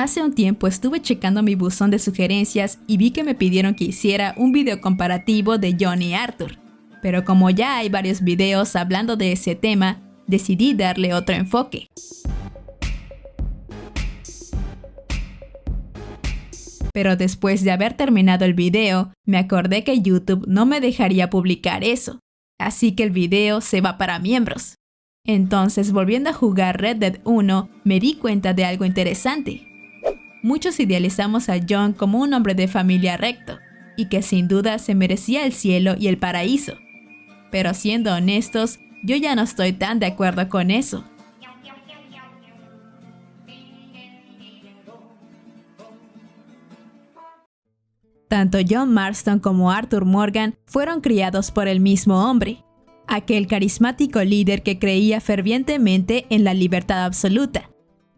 Hace un tiempo estuve checando mi buzón de sugerencias y vi que me pidieron que hiciera un video comparativo de Jon y Arthur. Pero como ya hay varios videos hablando de ese tema, decidí darle otro enfoque. Pero después de haber terminado el video, me acordé que YouTube no me dejaría publicar eso, así que el video se va para miembros. Entonces, volviendo a jugar Red Dead 1, me di cuenta de algo interesante. Muchos idealizamos a Jon como un hombre de familia recto, y que sin duda se merecía el cielo y el paraíso. Pero siendo honestos, yo ya no estoy tan de acuerdo con eso. Tanto Jon Marston como Arthur Morgan fueron criados por el mismo hombre, aquel carismático líder que creía fervientemente en la libertad absoluta,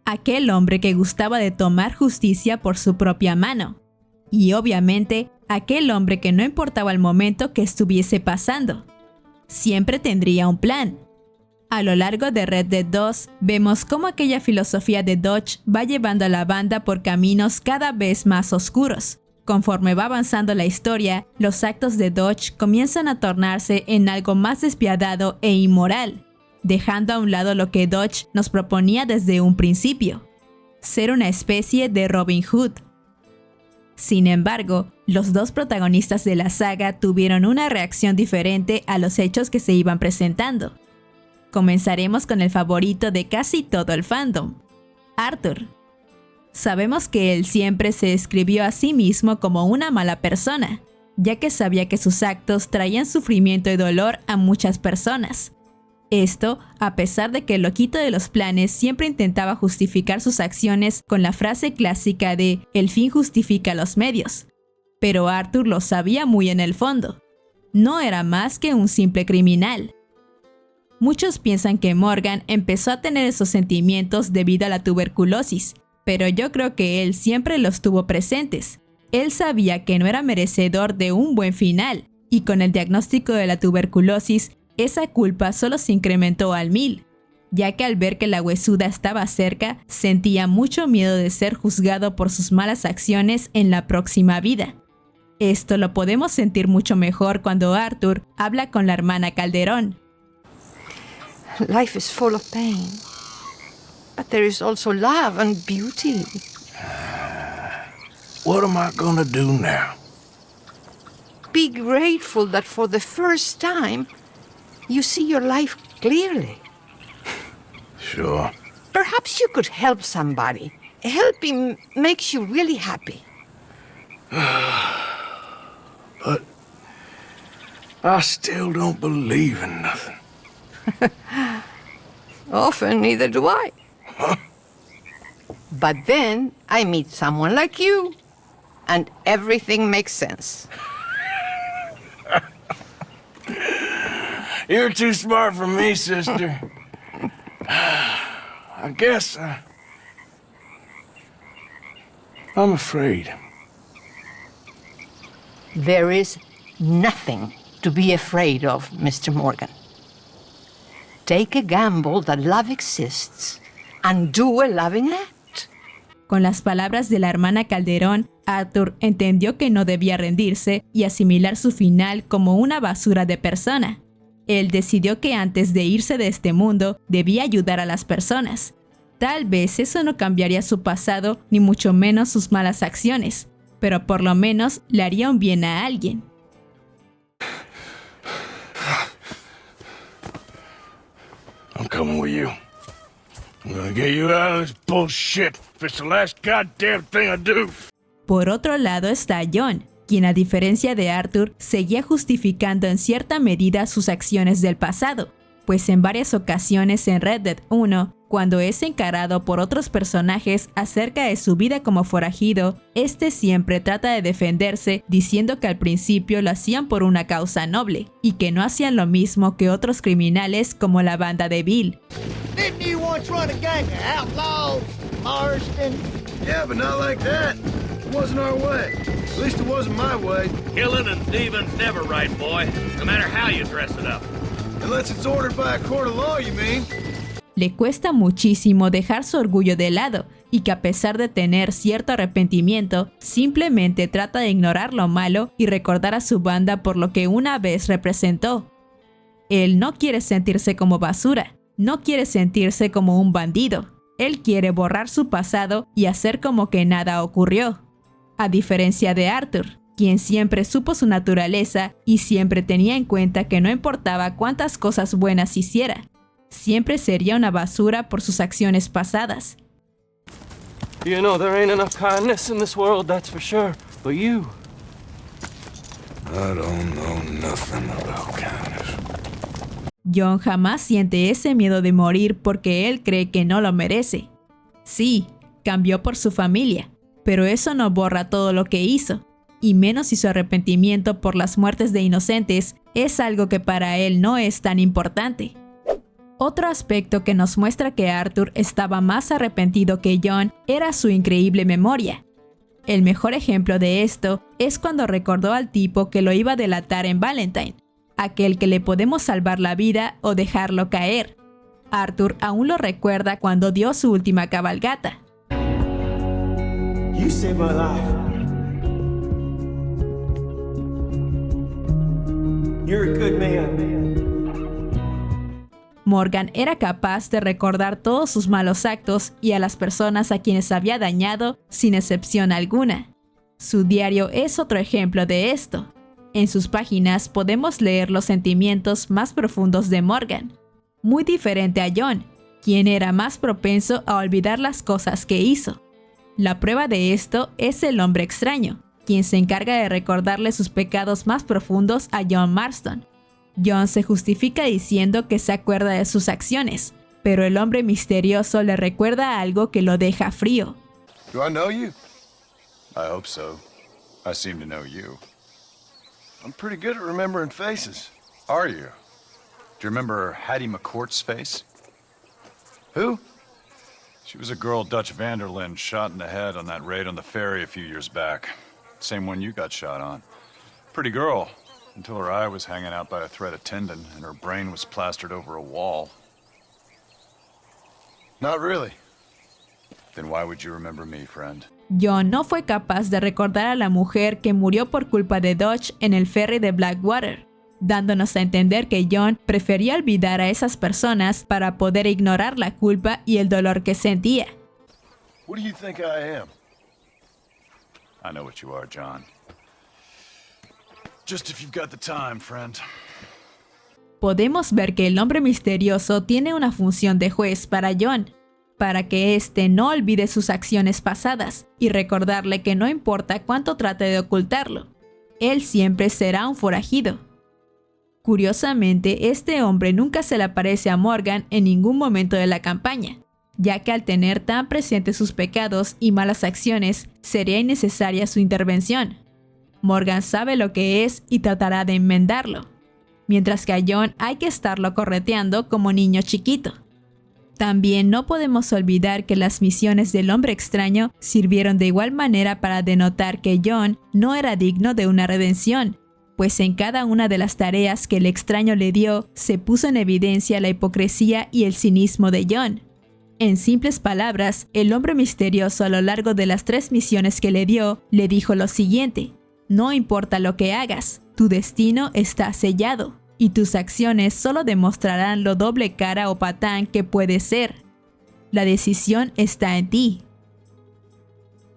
aquel hombre que gustaba de tomar justicia por su propia mano, y obviamente aquel hombre que no importaba el momento que estuviese pasando, siempre tendría un plan. A lo largo de Red Dead 2, vemos cómo aquella filosofía de Dodge va llevando a la banda por caminos cada vez más oscuros. Conforme va avanzando la historia, los actos de Dodge comienzan a tornarse en algo más despiadado e inmoral, dejando a un lado lo que Dodge nos proponía desde un principio, ser una especie de Robin Hood. Sin embargo, los dos protagonistas de la saga tuvieron una reacción diferente a los hechos que se iban presentando. Comenzaremos con el favorito de casi todo el fandom, Arthur. Sabemos que él siempre se describió a sí mismo como una mala persona, ya que sabía que sus actos traían sufrimiento y dolor a muchas personas. Esto, a pesar de que el loquito de los planes siempre intentaba justificar sus acciones con la frase clásica de «el fin justifica los medios». Pero Arthur lo sabía muy en el fondo. No era más que un simple criminal. Muchos piensan que Morgan empezó a tener esos sentimientos debido a la tuberculosis, pero yo creo que él siempre los tuvo presentes. Él sabía que no era merecedor de un buen final, y con el diagnóstico de la tuberculosis, esa culpa solo se incrementó al 1000, ya que al ver que la huesuda estaba cerca, sentía mucho miedo de ser juzgado por sus malas acciones en la próxima vida. Esto lo podemos sentir mucho mejor cuando Arthur habla con la hermana Calderón. Life is full of pain. But there is also love and beauty. What am I gonna do now? Be grateful that for the first time, you see your life clearly. Sure. Perhaps you could help somebody. Helping makes you really happy. But I still don't believe in nothing. Often, neither do I. But then I meet someone like you, and everything makes sense. You're too smart for me, sister. I guess I'm afraid. There is nothing to be afraid of, Mr. Morgan. Take a gamble that love exists and do a loving act. Con las palabras de la hermana Calderón, Arthur entendió que no debía rendirse y asimilar su final como una basura de persona. Él decidió que antes de irse de este mundo, debía ayudar a las personas. Tal vez eso no cambiaría su pasado, ni mucho menos sus malas acciones, pero por lo menos le haría un bien a alguien. I'm coming with you. I'm gonna get you out of this bullshit if it's the last goddamn thing I do. Por otro lado está Jon, quien a diferencia de Arthur, seguía justificando en cierta medida sus acciones del pasado, pues en varias ocasiones en Red Dead 1, cuando es encarado por otros personajes acerca de su vida como forajido, este siempre trata de defenderse diciendo que al principio lo hacían por una causa noble, y que no hacían lo mismo que otros criminales como la banda de Bill. Didn't you once run a gang of outlaws, Marston? Yeah, but not like that. It wasn't our way. At least it wasn't my way. Killing and thieving's never right, boy. No matter how you dress it up. Unless it's ordered by a court of law, you mean? Le cuesta muchísimo dejar su orgullo de lado, y que a pesar de tener cierto arrepentimiento, simplemente trata de ignorar lo malo y recordar a su banda por lo que una vez representó. Él no quiere sentirse como basura, no quiere sentirse como un bandido. Él quiere borrar su pasado y hacer como que nada ocurrió. A diferencia de Arthur, quien siempre supo su naturaleza y siempre tenía en cuenta que no importaba cuántas cosas buenas hiciera, siempre sería una basura por sus acciones pasadas. You know, there ain't enough kindness in this world, that's for sure. But you... I don't know nothing about kindness. John jamás siente ese miedo de morir porque él cree que no lo merece. Sí, cambió por su familia, pero eso no borra todo lo que hizo, y menos si su arrepentimiento por las muertes de inocentes es algo que para él no es tan importante. Otro aspecto que nos muestra que Arthur estaba más arrepentido que John era su increíble memoria. El mejor ejemplo de esto es cuando recordó al tipo que lo iba a delatar en Valentine, aquel que le podemos salvar la vida o dejarlo caer. Arthur aún lo recuerda cuando dio su última cabalgata. You saved my life. You're a good man. Morgan era capaz de recordar todos sus malos actos y a las personas a quienes había dañado sin excepción alguna. Su diario es otro ejemplo de esto. En sus páginas podemos leer los sentimientos más profundos de Morgan, muy diferente a John, quien era más propenso a olvidar las cosas que hizo. La prueba de esto es el hombre extraño, quien se encarga de recordarle sus pecados más profundos a John Marston. John se justifica diciendo que se acuerda de sus acciones, pero el hombre misterioso le recuerda algo que lo deja frío. Do I know you? I hope so. I seem to know you. I'm pretty good at remembering faces. Are you? Do you remember Hattie McCourt's face? Who? She was a girl Dutch Vanderlyn shot in the head on that raid on the ferry a few years back. Same one you got shot on. Pretty girl, until her eye was hanging out by a thread of tendon and her brain was plastered over a wall. Not really. Then why would you remember me, friend? John no fue capaz de recordar a la mujer que murió por culpa de Dutch en el ferry de Blackwater, dándonos a entender que John prefería olvidar a esas personas para poder ignorar la culpa y el dolor que sentía. What do you think I am? I know what you are, John. Just if you've got the time, friend. Podemos ver que el hombre misterioso tiene una función de juez para John, para que éste no olvide sus acciones pasadas y recordarle que no importa cuánto trate de ocultarlo, él siempre será un forajido. Curiosamente, este hombre nunca se le aparece a Morgan en ningún momento de la campaña, ya que al tener tan presentes sus pecados y malas acciones, sería innecesaria su intervención. Morgan sabe lo que es y tratará de enmendarlo, mientras que a John hay que estarlo correteando como niño chiquito. También no podemos olvidar que las misiones del hombre extraño sirvieron de igual manera para denotar que John no era digno de una redención, pues en cada una de las tareas que el extraño le dio se puso en evidencia la hipocresía y el cinismo de John. En simples palabras, el hombre misterioso a lo largo de las 3 misiones que le dio, le dijo lo siguiente: no importa lo que hagas, tu destino está sellado. Y tus acciones solo demostrarán lo doble cara o patán que puedes ser. La decisión está en ti.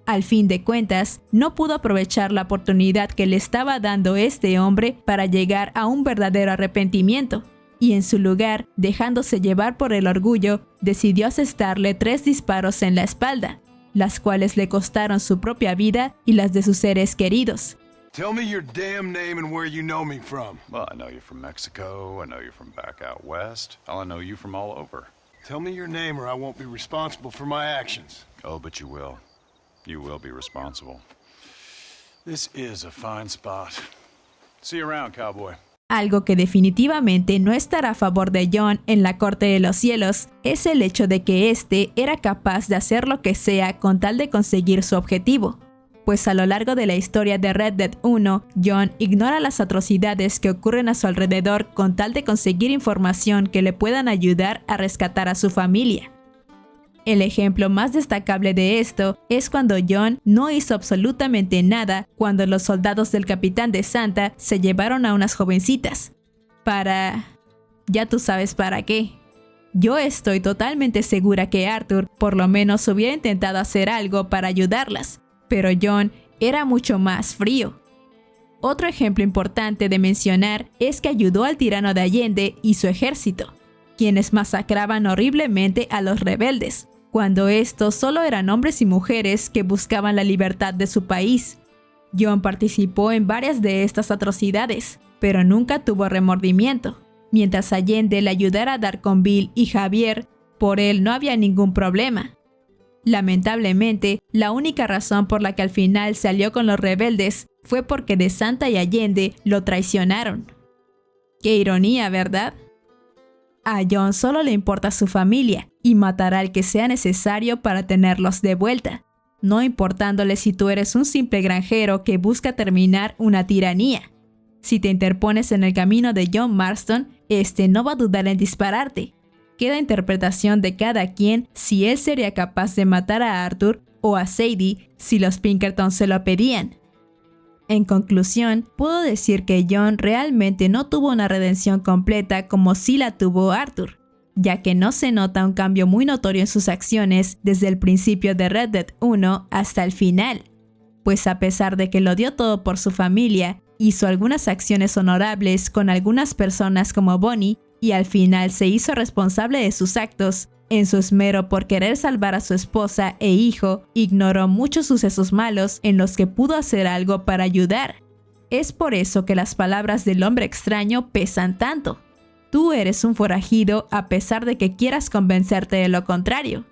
Al fin de cuentas, no pudo aprovechar la oportunidad que le estaba dando este hombre para llegar a un verdadero arrepentimiento, y en su lugar, dejándose llevar por el orgullo, decidió asestarle 3 disparos en la espalda, las cuales le costaron su propia vida y las de sus seres queridos. Tell me your damn name and where you know me from. Well, I know you from Mexico. I know you from back out west. I know you from all over. Tell me your name or I won't be responsible for my actions. Oh, but you will. You will be responsible. This is a fine spot. See you around, cowboy. Algo que definitivamente no estará a favor de John en la Corte de los Cielos es el hecho de que éste era capaz de hacer lo que sea con tal de conseguir su objetivo. Pues a lo largo de la historia de Red Dead 1, John ignora las atrocidades que ocurren a su alrededor con tal de conseguir información que le puedan ayudar a rescatar a su familia. El ejemplo más destacable de esto es cuando Jon no hizo absolutamente nada cuando los soldados del Capitán de Santa se llevaron a unas jovencitas. Ya tú sabes para qué. Yo estoy totalmente segura que Arthur por lo menos hubiera intentado hacer algo para ayudarlas, pero Jon era mucho más frío. Otro ejemplo importante de mencionar es que ayudó al tirano de Allende y su ejército, quienes masacraban horriblemente a los rebeldes, cuando estos solo eran hombres y mujeres que buscaban la libertad de su país. Jon participó en varias de estas atrocidades, pero nunca tuvo remordimiento. Mientras Allende le ayudara a dar con Bill y Javier, por él no había ningún problema. Lamentablemente, la única razón por la que al final se alió con los rebeldes fue porque de Santa y Allende lo traicionaron. Qué ironía, ¿verdad? A Jon solo le importa su familia y matará al que sea necesario para tenerlos de vuelta, no importándole si tú eres un simple granjero que busca terminar una tiranía. Si te interpones en el camino de Jon Marston, este no va a dudar en dispararte. Queda interpretación de cada quien si él sería capaz de matar a Arthur o a Sadie si los Pinkerton se lo pedían. En conclusión, puedo decir que Jon realmente no tuvo una redención completa como sí la tuvo Arthur, ya que no se nota un cambio muy notorio en sus acciones desde el principio de Red Dead 1 hasta el final, pues a pesar de que lo dio todo por su familia, hizo algunas acciones honorables con algunas personas como Bonnie y al final se hizo responsable de sus actos. En su esmero por querer salvar a su esposa e hijo, ignoró muchos sucesos malos en los que pudo hacer algo para ayudar. Es por eso que las palabras del hombre extraño pesan tanto. Tú eres un forajido a pesar de que quieras convencerte de lo contrario.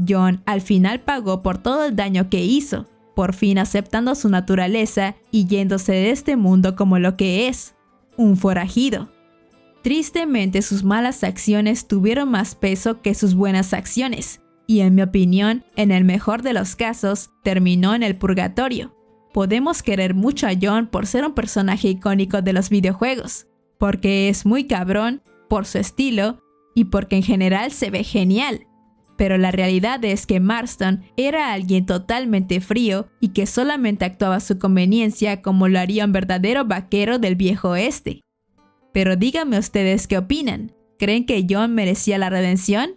Jon al final pagó por todo el daño que hizo, por fin aceptando su naturaleza y yéndose de este mundo como lo que es, un forajido. Tristemente, sus malas acciones tuvieron más peso que sus buenas acciones, y en mi opinión, en el mejor de los casos, terminó en el purgatorio. Podemos querer mucho a Jon por ser un personaje icónico de los videojuegos, porque es muy cabrón, por su estilo, y porque en general se ve genial. Pero la realidad es que Marston era alguien totalmente frío y que solamente actuaba a su conveniencia como lo haría un verdadero vaquero del viejo oeste. Pero díganme ustedes qué opinan. ¿Creen que Jon merecía la redención?